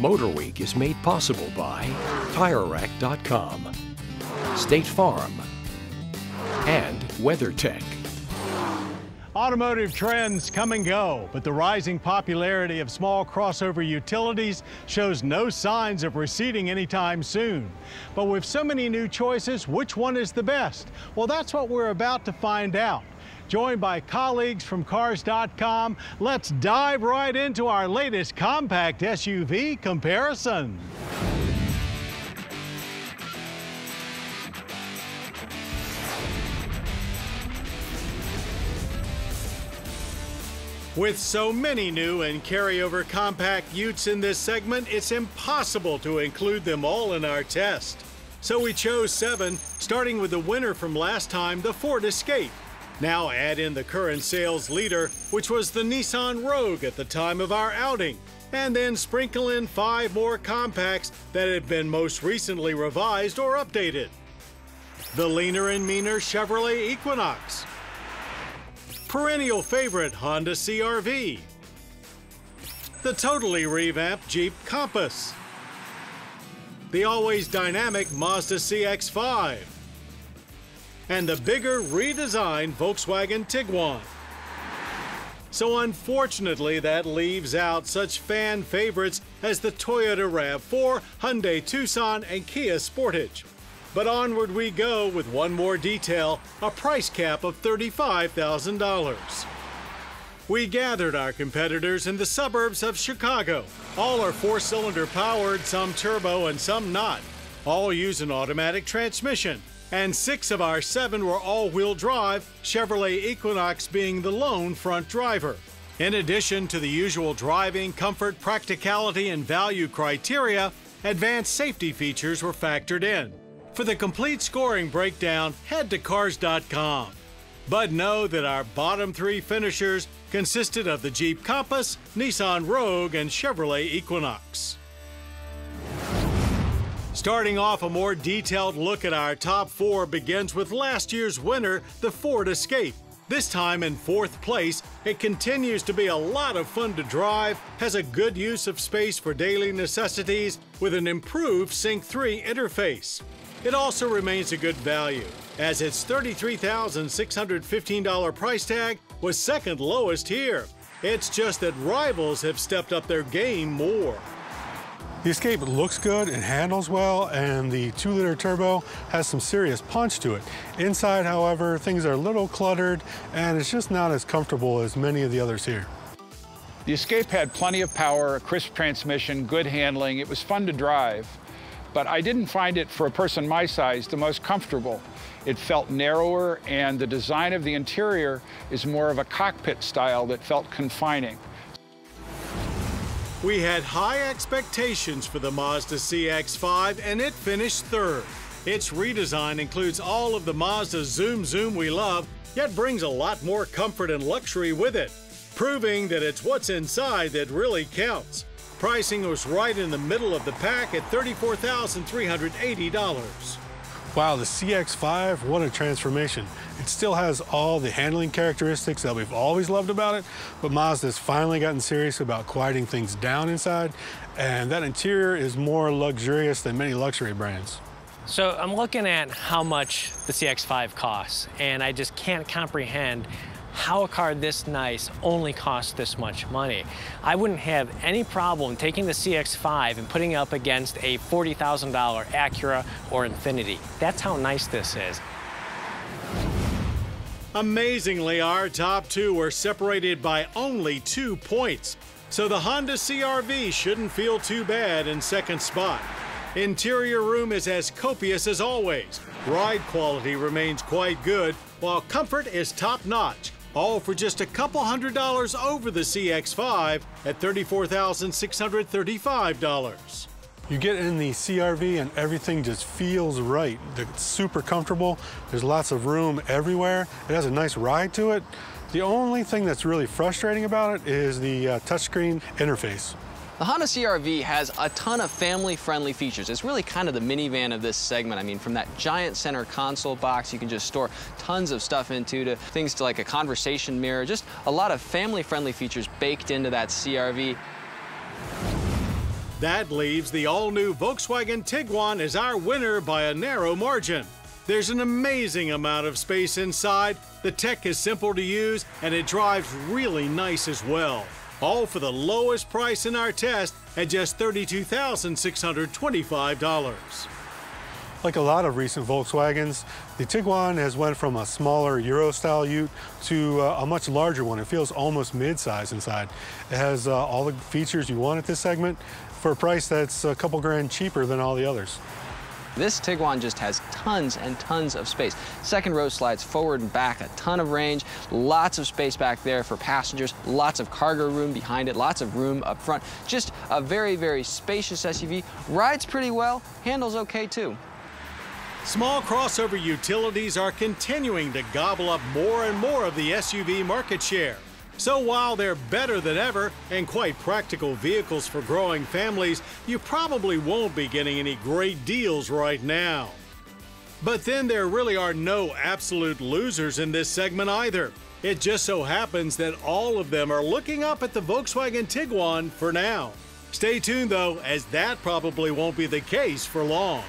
MotorWeek is made possible by TireRack.com, State Farm, and WeatherTech. Automotive trends come and go, but the rising popularity of small crossover utilities shows no signs of receding anytime soon. But with so many new choices, which one is the best? Well, that's what we're about to find out. Joined by colleagues from Cars.com, let's dive right into our latest compact SUV comparison. With so many new and carryover compact utes in this segment, it's impossible to include them all in our test. So we chose 7, starting with the winner from last time, the Ford Escape. Now add in the current sales leader, which was the Nissan Rogue at the time of our outing, and then sprinkle in 5 more compacts that have been most recently revised or updated. The leaner and meaner Chevrolet Equinox, perennial favorite Honda CR-V, the totally revamped Jeep Compass, the always dynamic Mazda CX5, and the bigger redesigned Volkswagen Tiguan. So unfortunately, that leaves out such fan favorites as the Toyota RAV4, Hyundai Tucson, and Kia Sportage. But onward we go with one more detail, a price cap of $35,000. We gathered our competitors in the suburbs of Chicago. All are 4-cylinder powered, some turbo and some not. All use an automatic transmission. And 6 of our 7 were all-wheel drive, Chevrolet Equinox being the lone front driver. In addition to the usual driving, comfort, practicality, and value criteria, advanced safety features were factored in. For the complete scoring breakdown, head to Cars.com. But know that our bottom 3 finishers consisted of the Jeep Compass, Nissan Rogue, and Chevrolet Equinox. Starting off, a more detailed look at our top 4 begins with last year's winner, the Ford Escape. This time in 4th place, it continues to be a lot of fun to drive, has a good use of space for daily necessities with an improved Sync 3 interface. It also remains a good value, as its $33,615 price tag was second lowest here. It's just that rivals have stepped up their game more. The Escape looks good, it handles well, and the 2-liter turbo has some serious punch to it. Inside, however, things are a little cluttered, and it's just not as comfortable as many of the others here. The Escape had plenty of power, a crisp transmission, good handling. It was fun to drive, but I didn't find it, for a person my size, the most comfortable. It felt narrower, and the design of the interior is more of a cockpit style that felt confining. We had high expectations for the Mazda CX5, and it finished 3rd. Its redesign includes all of the Mazda zoom we love, yet brings a lot more comfort and luxury with it, proving that it's what's inside that really counts. Pricing was right in the middle of the pack at $34,380. Wow, the CX5, what a transformation. It still has all the handling characteristics that we've always loved about it, but Mazda's finally gotten serious about quieting things down inside, and that interior is more luxurious than many luxury brands. So I'm looking at how much the CX5 costs, and I just can't comprehend how a car this nice only costs this much money. I wouldn't have any problem taking the CX5 and putting it up against a $40,000 Acura or Infiniti. That's how nice this is. Amazingly, our top 2 were separated by only 2 points, so the Honda CR-V shouldn't feel too bad in 2nd spot. Interior room is as copious as always. Ride quality remains quite good, while comfort is top-notch, all for just a couple $100 over the CX5 at $34,635. You get in the CR-V and everything just feels right. It's super comfortable. There's lots of room everywhere. It has a nice ride to it. The only thing that's really frustrating about it is the touchscreen interface. The Honda CR-V has a ton of family-friendly features. It's really kind of the minivan of this segment. I mean, from that giant center console box you can just store tons of stuff into, to things like a conversation mirror, just a lot of family-friendly features baked into that CR-V. That leaves the all-new Volkswagen Tiguan as our winner by a narrow margin. There's an amazing amount of space inside, the tech is simple to use, and it drives really nice as well. All for the lowest price in our test at just $32,625. Like a lot of recent Volkswagens, the Tiguan has went from a smaller Euro-style ute to a much larger one. It feels almost mid-size inside. It has all the features you want at this segment for a price that's a couple grand cheaper than all the others. This Tiguan just has tons and tons of space. Second row slides forward and back, a ton of range, lots of space back there for passengers, lots of cargo room behind it, lots of room up front. Just a very, very spacious SUV. Rides pretty well, handles okay too. Small crossover utilities are continuing to gobble up more and more of the SUV market share. So while they're better than ever and quite practical vehicles for growing families, you probably won't be getting any great deals right now. But then there really are no absolute losers in this segment either. It just so happens that all of them are looking up at the Volkswagen Tiguan for now. Stay tuned though, as that probably won't be the case for long.